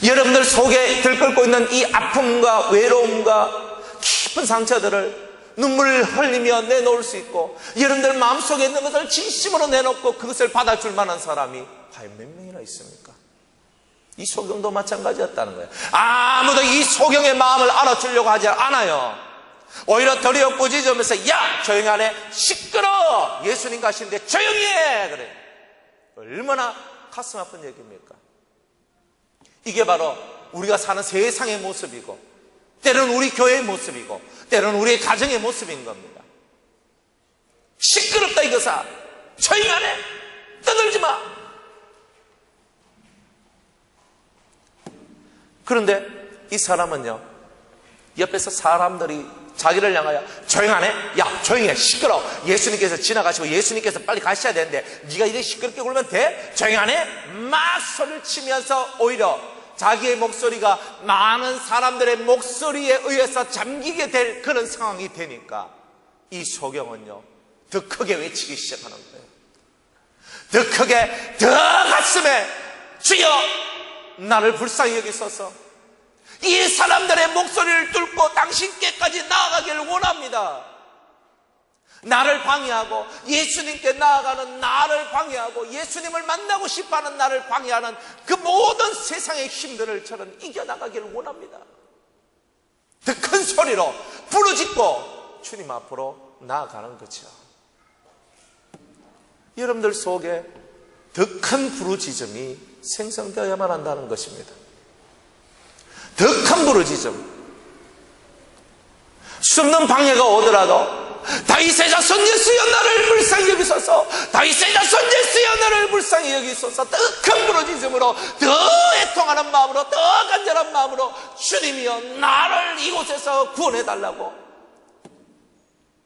여러분들 속에 들끓고 있는 이 아픔과 외로움과 깊은 상처들을 눈물을 흘리며 내놓을 수 있고, 여러분들 마음속에 있는 것을 진심으로 내놓고 그것을 받아줄 만한 사람이 과연 몇 명이나 있습니까? 이 소경도 마찬가지였다는 거예요. 아무도 이 소경의 마음을 알아주려고 하지 않아요. 오히려 덜이어 꾸짖으면서, 야, 조용히 하네, 시끄러, 예수님 가시는데 조용히 해, 그래. 얼마나 가슴 아픈 얘기입니까? 이게 바로 우리가 사는 세상의 모습이고, 때로는 우리 교회의 모습이고, 때로는 우리의 가정의 모습인 겁니다. 시끄럽다 이거사, 조용히 하네, 떠들지 마. 그런데 이 사람은요, 옆에서 사람들이 자기를 향하여 조용하네? 야, 조용해, 시끄러. 예수님께서 지나가시고 예수님께서 빨리 가셔야 되는데 네가 이렇게 시끄럽게 굴면 돼? 조용하네? 막 소리를 치면서 오히려 자기의 목소리가 많은 사람들의 목소리에 의해서 잠기게 될 그런 상황이 되니까 이 소경은요, 더 크게 외치기 시작하는 거예요. 더 크게, 더 가슴에, 주여 나를 불쌍히 여기소서. 이 사람들의 목소리를 뚫고 당신께까지 나아가기를 원합니다. 나를 방해하고 예수님께 나아가는 나를 방해하고 예수님을 만나고 싶어하는 나를 방해하는 그 모든 세상의 힘들을 저는 이겨나가기를 원합니다. 더 큰 소리로 부르짖고 주님 앞으로 나아가는 거죠. 여러분들 속에 더 큰 부르짖음이 생성되어야만 한다는 것입니다. 더 큰 부르짖음. 수없는 방해가 오더라도 다윗의 자손 예수여 나를 불쌍히 여기소서, 다윗의 자손 예수여 나를 불쌍히 여기소서, 더 큰 부르짖음으로, 더 애통하는 마음으로, 더 간절한 마음으로 주님이여 나를 이곳에서 구원해달라고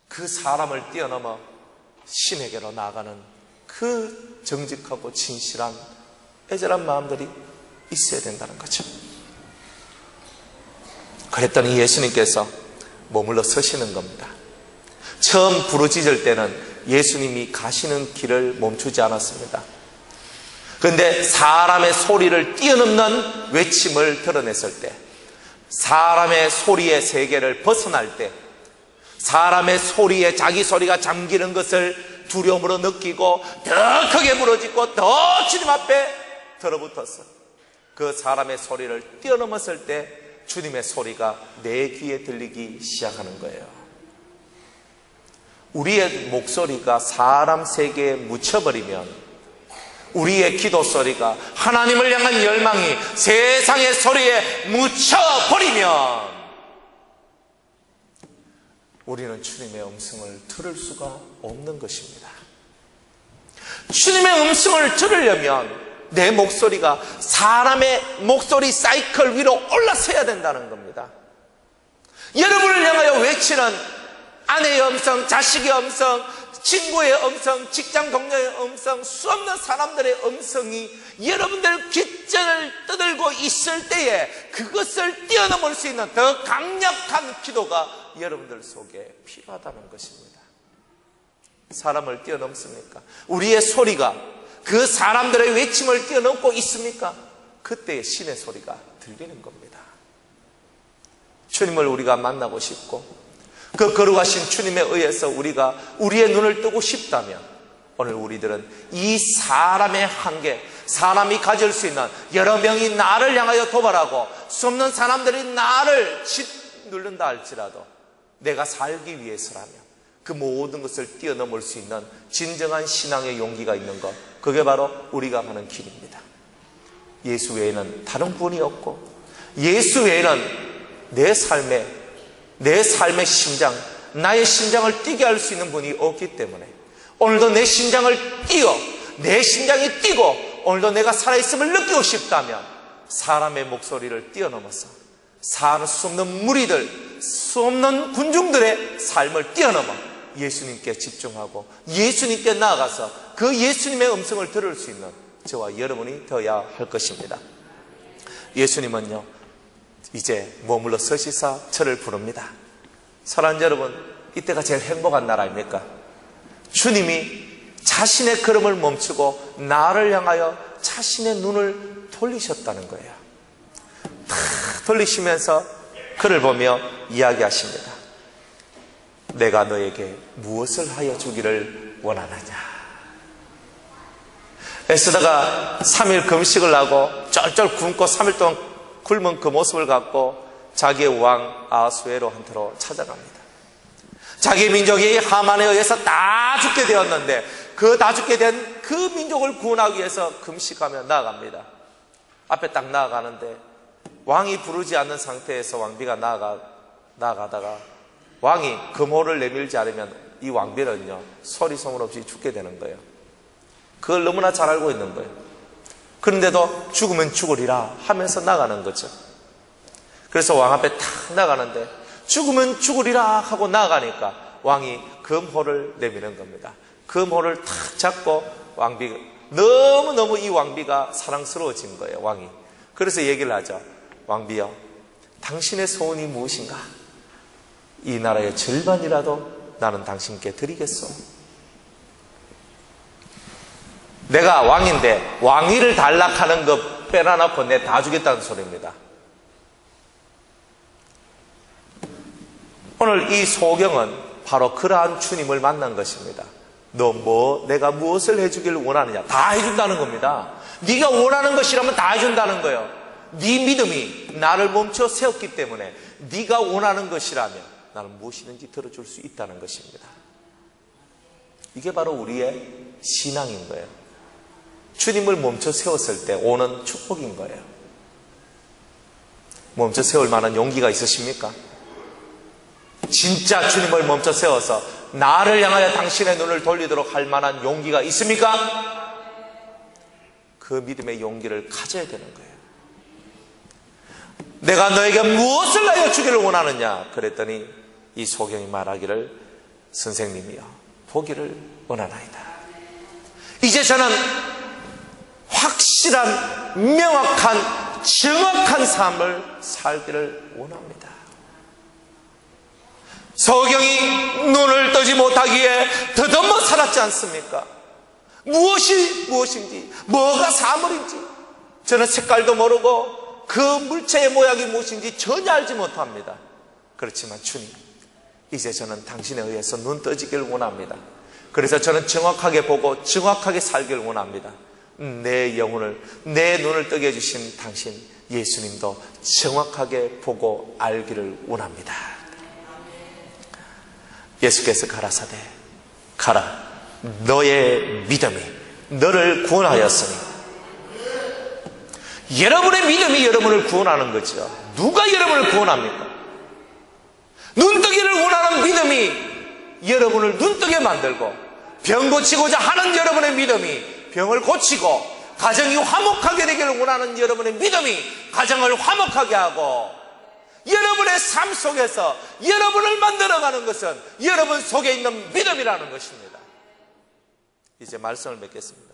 그 사람을 뛰어넘어 신에게로 나아가는 그 정직하고 진실한 애절한 마음들이 있어야 된다는 거죠. 그랬더니 예수님께서 머물러 서시는 겁니다. 처음 부르짖을 때는 예수님이 가시는 길을 멈추지 않았습니다. 그런데 사람의 소리를 뛰어넘는 외침을 드러냈을 때, 사람의 소리의 세계를 벗어날 때, 사람의 소리에 자기 소리가 잠기는 것을 두려움으로 느끼고 더 크게 부르짖고 더 주님 앞에 들어붙었어. 그 사람의 소리를 뛰어넘었을 때 주님의 소리가 내 귀에 들리기 시작하는 거예요. 우리의 목소리가 사람 세계에 묻혀버리면, 우리의 기도 소리가 하나님을 향한 열망이 세상의 소리에 묻혀버리면 우리는 주님의 음성을 들을 수가 없는 것입니다. 주님의 음성을 들으려면 내 목소리가 사람의 목소리 사이클 위로 올라서야 된다는 겁니다. 여러분을 향하여 외치는 아내의 음성, 자식의 음성, 친구의 음성, 직장 동료의 음성, 수없는 사람들의 음성이 여러분들 귓전을 떠들고 있을 때에 그것을 뛰어넘을 수 있는 더 강력한 기도가 여러분들 속에 필요하다는 것입니다. 사람을 뛰어넘습니까? 우리의 소리가 그 사람들의 외침을 뛰어넘고 있습니까? 그때의 신의 소리가 들리는 겁니다. 주님을 우리가 만나고 싶고 그 거룩하신 주님에 의해서 우리가 우리의 눈을 뜨고 싶다면 오늘 우리들은 이 사람의 한계, 사람이 가질 수 있는 여러 명이 나를 향하여 도발하고 수없는 사람들이 나를 짓누른다 할지라도 내가 살기 위해서라면 그 모든 것을 뛰어넘을 수 있는 진정한 신앙의 용기가 있는 것, 그게 바로 우리가 가는 길입니다. 예수 외에는 다른 분이 없고 예수 외에는 내 삶의 심장, 나의 심장을 뛰게 할 수 있는 분이 없기 때문에 오늘도 내 심장을 뛰어, 내 심장이 뛰고 오늘도 내가 살아있음을 느끼고 싶다면 사람의 목소리를 뛰어넘어서 살 수 없는 무리들, 수 없는 군중들의 삶을 뛰어넘어 예수님께 집중하고 예수님께 나아가서 그 예수님의 음성을 들을 수 있는 저와 여러분이 되어야 할 것입니다. 예수님은요, 이제 머물러 서시사 저를 부릅니다. 사랑하는 여러분, 이때가 제일 행복한 날 아닙니까? 주님이 자신의 걸음을 멈추고 나를 향하여 자신의 눈을 돌리셨다는 거예요. 탁 돌리시면서 그를 보며 이야기하십니다. 내가 너에게 무엇을 하여 주기를 원하느냐. 에스더가 3일 금식을 하고 쩔쩔 굶고 3일 동안 굶은 그 모습을 갖고 자기의 왕 아하수에로한테로 찾아갑니다. 자기 민족이 하만에 의해서 다 죽게 되었는데 그 다 죽게 된 그 민족을 구원하기 위해서 금식하며 나아갑니다. 앞에 딱 나아가는데 왕이 부르지 않는 상태에서 왕비가 나아가다가 왕이 금호를 내밀지 않으면 이 왕비는요, 소리 소문 없이 죽게 되는 거예요. 그걸 너무나 잘 알고 있는 거예요. 그런데도 죽으면 죽으리라 하면서 나가는 거죠. 그래서 왕 앞에 탁 나가는데 죽으면 죽으리라 하고 나가니까 왕이 금호를 내미는 겁니다. 금호를 탁 잡고 왕비가 너무너무 이 왕비가 사랑스러워진 거예요, 왕이. 그래서 얘기를 하죠. 왕비여, 당신의 소원이 무엇인가? 이 나라의 절반이라도 나는 당신께 드리겠소. 내가 왕인데 왕위를 단락하는 것 빼놔놓고 내 다 주겠다는 소리입니다. 오늘 이 소경은 바로 그러한 주님을 만난 것입니다. 내가 무엇을 해주길 원하느냐? 다 해준다는 겁니다. 네가 원하는 것이라면 다 해준다는 거예요. 네 믿음이 나를 멈춰 세웠기 때문에 네가 원하는 것이라면 나는 무엇이든지 들어줄 수 있다는 것입니다. 이게 바로 우리의 신앙인 거예요. 주님을 멈춰 세웠을 때 오는 축복인 거예요. 멈춰 세울 만한 용기가 있으십니까? 진짜 주님을 멈춰 세워서 나를 향하여 당신의 눈을 돌리도록 할 만한 용기가 있습니까? 그 믿음의 용기를 가져야 되는 거예요. 내가 너에게 무엇을 하여 주기를 원하느냐? 그랬더니 이 소경이 말하기를, 선생님이여, 보기를 원하나이다. 이제 저는 확실한, 명확한, 정확한 삶을 살기를 원합니다. 소경이 눈을 뜨지 못하기에 더듬어 살았지 않습니까? 무엇이 무엇인지, 뭐가 사물인지 저는 색깔도 모르고 그 물체의 모양이 무엇인지 전혀 알지 못합니다. 그렇지만 주님, 이제 저는 당신에 의해서 눈 떠지길 원합니다. 그래서 저는 정확하게 보고 정확하게 살길 원합니다. 내 영혼을, 내 눈을 뜨게 해주신 당신 예수님도 정확하게 보고 알기를 원합니다. 예수께서 가라사대, 가라, 너의 믿음이 너를 구원하였으니. 여러분의 믿음이 여러분을 구원하는 거죠. 누가 여러분을 구원합니까? 눈뜨기를 원하는 믿음이 여러분을 눈뜨게 만들고, 병 고치고자 하는 여러분의 믿음이 병을 고치고, 가정이 화목하게 되기를 원하는 여러분의 믿음이 가정을 화목하게 하고, 여러분의 삶 속에서 여러분을 만들어가는 것은 여러분 속에 있는 믿음이라는 것입니다. 이제 말씀을 맺겠습니다.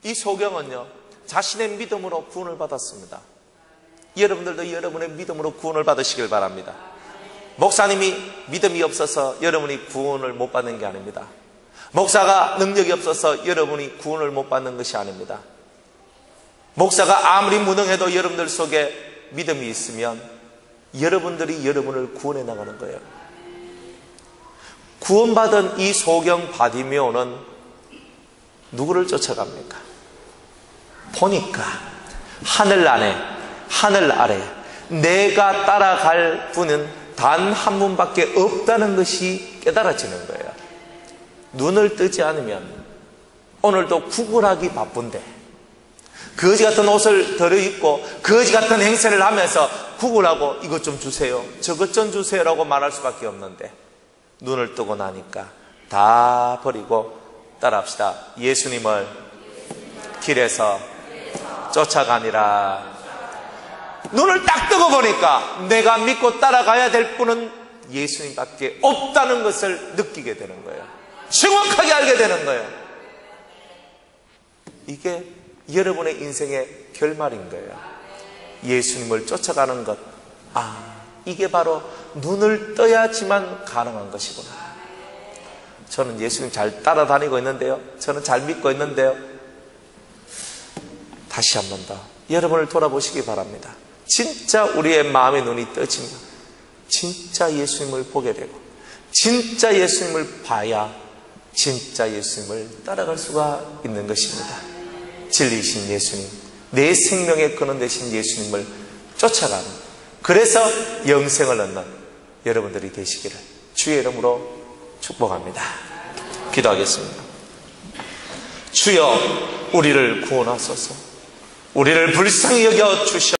이 소경은요, 자신의 믿음으로 구원을 받았습니다. 여러분들도 여러분의 믿음으로 구원을 받으시길 바랍니다. 목사님이 믿음이 없어서 여러분이 구원을 못 받는 게 아닙니다. 목사가 능력이 없어서 여러분이 구원을 못 받는 것이 아닙니다. 목사가 아무리 무능해도 여러분들 속에 믿음이 있으면 여러분들이 여러분을 구원해 나가는 거예요. 구원받은 이 소경 바디메오는 누구를 쫓아갑니까? 보니까 하늘 안에, 하늘 아래 내가 따라갈 분은 단 한 분밖에 없다는 것이 깨달아지는 거예요. 눈을 뜨지 않으면 오늘도 구걸하기 바쁜데 거지 같은 옷을 들어입고 거지 같은 행세를 하면서 구걸하고 이것 좀 주세요, 저것 좀 주세요라고 말할 수밖에 없는데, 눈을 뜨고 나니까 다 버리고 따라합시다. 예수님을 길에서 쫓아가니라. 눈을 딱 뜨고 보니까 내가 믿고 따라가야 될 분은 예수님밖에 없다는 것을 느끼게 되는 거예요. 정확하게 알게 되는 거예요. 이게 여러분의 인생의 결말인 거예요. 예수님을 쫓아가는 것. 이게 바로 눈을 떠야지만 가능한 것이구나. 저는 예수님 잘 따라다니고 있는데요. 저는 잘 믿고 있는데요. 다시 한 번 더 여러분을 돌아보시기 바랍니다. 진짜 우리의 마음의 눈이 떠지면 진짜 예수님을 보게 되고 진짜 예수님을 봐야 진짜 예수님을 따라갈 수가 있는 것입니다. 진리이신 예수님, 내 생명의 근원 되신 예수님을 쫓아가는, 그래서 영생을 얻는 여러분들이 되시기를 주의 이름으로 축복합니다. 기도하겠습니다. 주여, 우리를 구원하소서. 우리를 불쌍히 여겨 주시옵소서.